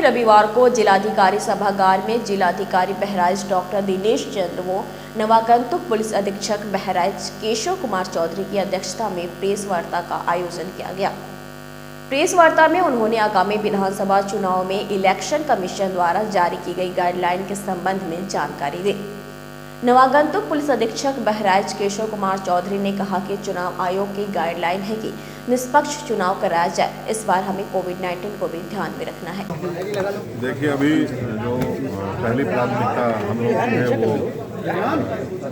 रविवार को जिलाधिकारी सभागार में जिलाधिकारी बहराइच डॉक्टर दिनेश चंद्र व नवागंतुक पुलिस अधीक्षक बहराइच केशव कुमार चौधरी की अध्यक्षता में प्रेस वार्ता का आयोजन किया गया। प्रेस वार्ता में उन्होंने आगामी विधानसभा चुनाव में इलेक्शन कमीशन द्वारा जारी की गई गाइडलाइन के संबंध में जानकारी दी। नवागंतुक पुलिस अधीक्षक बहराइच केशव कुमार चौधरी ने कहा कि चुनाव आयोग की गाइडलाइन है कि निष्पक्ष चुनाव कराया जाए। इस बार हमें कोविड-19 को भी ध्यान में रखना है। देखिए, अभी जो पहली प्राथमिकता हम लोग की है वो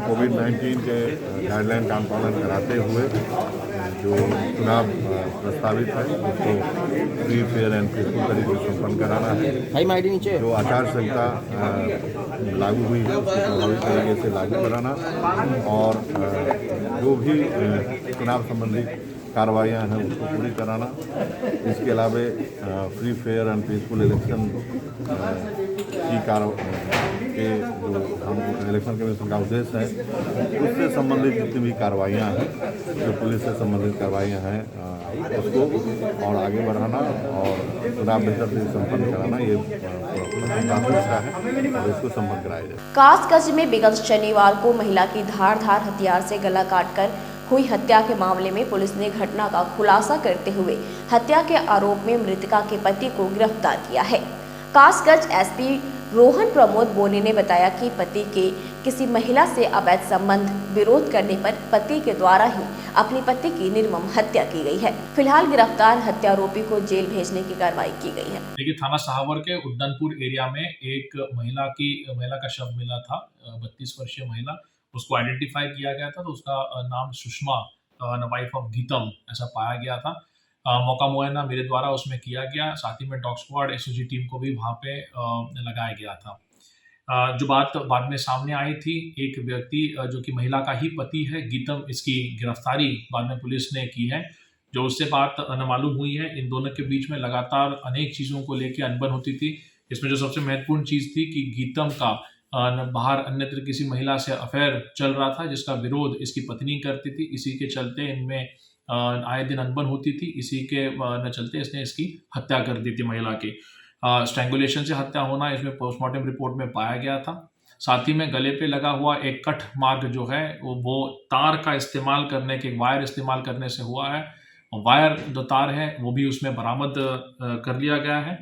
कोविड-19 के गाइडलाइन का पालन कराते हुए जो चुनाव प्रस्तावित है उसको फ्री, फेयर एंड पीसफुल तरीके से संपन्न कराना है। जो आचार संहिता लागू हुई है उसको प्रभावी तरीके से लागू कराना और जो भी चुनाव संबंधी कार्रवाइयाँ हैं उसको पूरी कराना। इसके अलावा free, fair and peaceful election की के जो हम इलेक्शन कमीशन का उद्देश्य है उससे संबंधित जितनी भी कार्रवाइयाँ हैं, जो पुलिस से संबंधित कार्रवाइयाँ हैं उसको और आगे बढ़ाना और चुनाव बेहतर से संपन्न कराना, ये प्राथमिकता है और इसको संपन्न कराया जाए। कासगंज में विगत शनिवार को महिला की धारदार हथियार से गला काटकर हुई हत्या के मामले में पुलिस ने घटना का खुलासा करते हुए हत्या के आरोप में मृतका के पति को गिरफ्तार किया है। कासगंज एसपी रोहन प्रमोद बोने ने बताया कि पति के किसी महिला से अवैध संबंध विरोध करने पर पति के द्वारा ही अपनी पत्नी की निर्मम हत्या की गई है। फिलहाल गिरफ्तार हत्यारोपी को जेल भेजने की कार्रवाई की गई है। देखिए, थाना सहावर के उद्दनपुर एरिया में एक महिला का शव मिला था। 32 वर्षीय महिला, उसको आइडेंटिफाई किया गया था तो उसका नाम सुषमा वाइफ ऑफ गीतम ऐसा पाया गया था। मौका मुआयना मेरे द्वारा उसमें किया गया, साथ ही में डॉग स्क्वाड एसओजी टीम को भी वहाँ पे लगाया गया था। जो बात बाद में सामने आई थी, एक व्यक्ति जो कि महिला का ही पति है गीतम, इसकी गिरफ्तारी बाद में पुलिस ने की है। जो उससे बात मालूम हुई है, इन दोनों के बीच में लगातार अनेक चीज़ों को लेकर अनबन होती थी। इसमें जो सबसे महत्वपूर्ण चीज़ थी कि गीतम का बाहर अन्यत्र किसी महिला से अफेयर चल रहा था, जिसका विरोध इसकी पत्नी करती थी। इसी के चलते इनमें आए दिन अनबन होती थी। इसी के न चलते इसने इसकी हत्या कर दी थी महिला की। स्ट्रैंगुलेशन से हत्या होना इसमें पोस्टमार्टम रिपोर्ट में पाया गया था। साथ ही में गले पे लगा हुआ एक कट मार्क जो है वो तार का इस्तेमाल करने के, वायर इस्तेमाल करने से हुआ है। वायर जो तार है वो भी उसमें बरामद कर लिया गया है।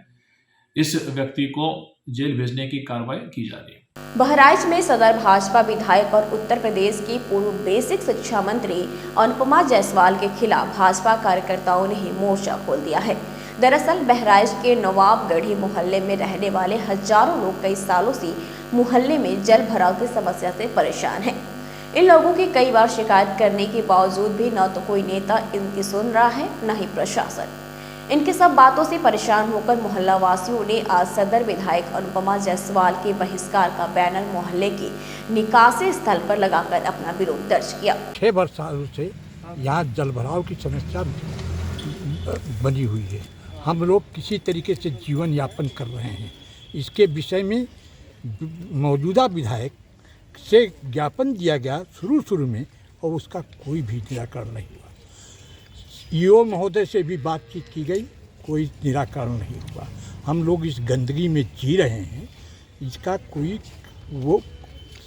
इस व्यक्ति को जेल भेजने की कार्रवाई की जा रही है। बहराइच में सदर भाजपा विधायक और उत्तर प्रदेश की पूर्व बेसिक शिक्षा मंत्री अनुपमा जायसवाल के खिलाफ भाजपा कार्यकर्ताओं ने ही मोर्चा खोल दिया है। दरअसल बहराइच के नवाबगढ़ी मोहल्ले में रहने वाले हजारों लोग कई सालों से मोहल्ले में जल भराव की समस्या से परेशान हैं। इन लोगों की कई बार शिकायत करने के बावजूद भी न तो कोई नेता इनकी सुन रहा है, न ही प्रशासन। इनकी सब बातों से परेशान होकर मोहल्ला वासियों ने आज सदर विधायक अनुपमा जायसवाल के बहिष्कार का बैनर मोहल्ले के निकासी स्थल पर लगाकर अपना विरोध दर्ज किया। 6 वर्षों से यहाँ जल भराव की समस्या बनी हुई है। हम लोग किसी तरीके से जीवन यापन कर रहे हैं। इसके विषय में मौजूदा विधायक से ज्ञापन दिया गया शुरू में और उसका कोई भी निराकरण नहीं हुआ। ईओ महोदय से भी बातचीत की गई, कोई निराकरण नहीं हुआ। हम लोग इस गंदगी में जी रहे हैं, इसका कोई वो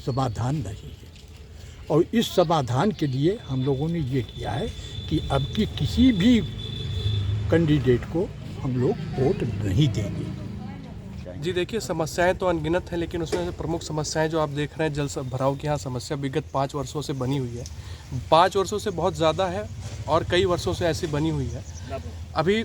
समाधान नहीं है। और इस समाधान के लिए हम लोगों ने ये किया है कि अब की किसी भी कैंडिडेट को हम लोग वोट नहीं देंगे। जी देखिए, समस्याएं तो अनगिनत हैं, लेकिन उसमें से प्रमुख समस्याएं जो आप देख रहे हैं जल भराव की यहाँ समस्या विगत 5 वर्षों से बनी हुई है। 5 वर्षों से बहुत ज़्यादा है और कई वर्षों से ऐसी बनी हुई है। अभी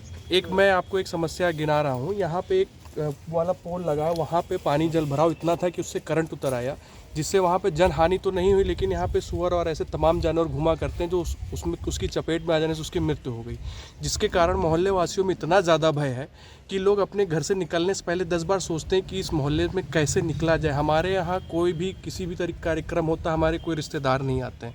मैं आपको एक समस्या गिना रहा हूँ। यहाँ पे एक वाला पोल लगा, वहाँ पे पानी जल भराव इतना था कि उससे करंट उतर आया, जिससे वहाँ पे जन हानि तो नहीं हुई, लेकिन यहाँ पे सुअर और ऐसे तमाम जानवर घुमा करते हैं जो उसमें उसकी चपेट में आ जाने से उसकी मृत्यु हो गई। जिसके कारण मोहल्ले वासियों में इतना ज़्यादा भय है कि लोग अपने घर से निकलने से पहले 10 बार सोचते हैं कि इस मोहल्ले में कैसे निकला जाए। हमारे यहाँ कोई भी किसी भी तरह का कार्यक्रम होता, हमारे कोई रिश्तेदार नहीं आते हैं।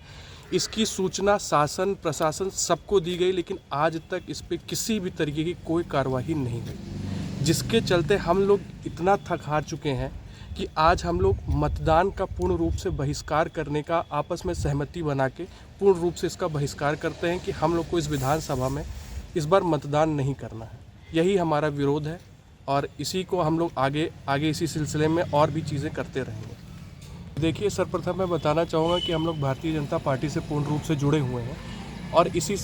इसकी सूचना शासन प्रशासन सबको दी गई, लेकिन आज तक इस पर किसी भी तरीके की कोई कार्रवाई नहीं हुई, जिसके चलते हम लोग इतना थक हार चुके हैं कि आज हम लोग मतदान का पूर्ण रूप से बहिष्कार करने का आपस में सहमति बना के पूर्ण रूप से इसका बहिष्कार करते हैं कि हम लोग को इस विधानसभा में इस बार मतदान नहीं करना है। यही हमारा विरोध है और इसी को हम लोग आगे इसी सिलसिले में और भी चीज़ें करते रहेंगे। देखिए, सर्वप्रथम मैं बताना चाहूँगा कि हम लोग भारतीय जनता पार्टी से पूर्ण रूप से जुड़े हुए हैं और इसी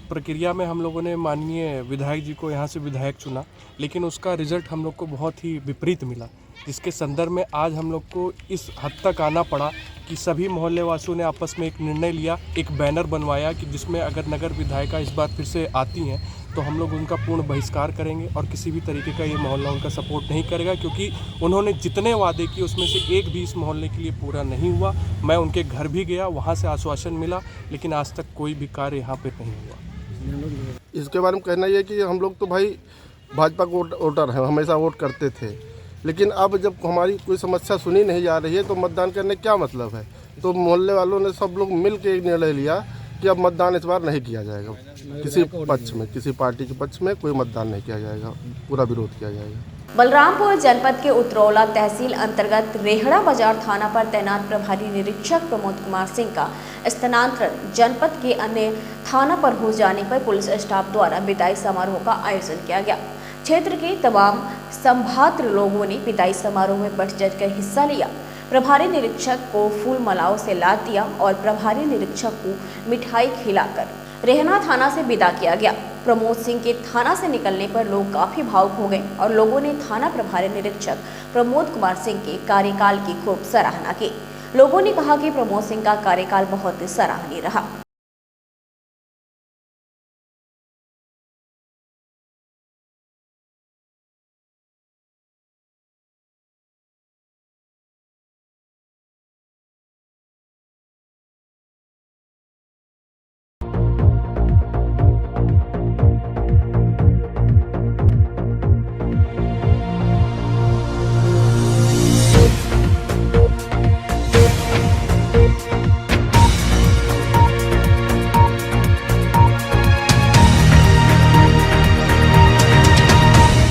प्रक्रिया में हम लोगों ने माननीय विधायक जी को यहाँ से विधायक चुना, लेकिन उसका रिजल्ट हम लोग को बहुत ही विपरीत मिला, जिसके संदर्भ में आज हम लोग को इस हद तक आना पड़ा कि सभी मोहल्ले वासियों ने आपस में एक निर्णय लिया, एक बैनर बनवाया कि जिसमें अगर नगर विधायिका इस बार फिर से आती हैं तो हम लोग उनका पूर्ण बहिष्कार करेंगे और किसी भी तरीके का ये मोहल्ला उनका सपोर्ट नहीं करेगा, क्योंकि उन्होंने जितने वादे किए उसमें से एक भी इस मोहल्ले के लिए पूरा नहीं हुआ। मैं उनके घर भी गया, वहाँ से आश्वासन मिला, लेकिन आज तक कोई भी कार्य यहाँ पर नहीं हुआ। इसके बारे में कहना ये कि हम लोग तो भाई भाजपा को वोटर हैं, हमेशा वोट करते थे, लेकिन अब जब हमारी कोई समस्या सुनी नहीं जा रही है तो मतदान करने क्या मतलब है। तो मोहल्ले वालों ने सब लोग मिल के एक निर्णय लिया कि अब मतदान इस बार नहीं किया जाएगा, किसी पक्ष में, किसी पार्टी के पक्ष में कोई मतदान नहीं किया जाएगा, पूरा विरोध किया जाएगा। बलरामपुर जनपद के उतरौला तहसील अंतर्गत रेहड़ा बाजार थाना पर तैनात प्रभारी निरीक्षक प्रमोद कुमार सिंह का स्थानांतरण जनपद के अन्य थाना पर हो जाने पर पुलिस स्टाफ द्वारा विदाई समारोह का आयोजन किया गया। क्षेत्र के तमाम संभात्र लोगों ने विदाई समारोह में बढ़ चढ़कर हिस्सा लिया। प्रभारी निरीक्षक को फूल मालाओं से लाद दिया और प्रभारी निरीक्षक को मिठाई खिलाकर रेहना थाना से विदा किया गया। प्रमोद सिंह के थाना से निकलने पर लोग काफी भावुक हो गए और लोगों ने थाना प्रभारी निरीक्षक प्रमोद कुमार सिंह के कार्यकाल की खूब सराहना की। लोगों ने कहा कि प्रमोद सिंह का कार्यकाल बहुत सराहनीय रहा।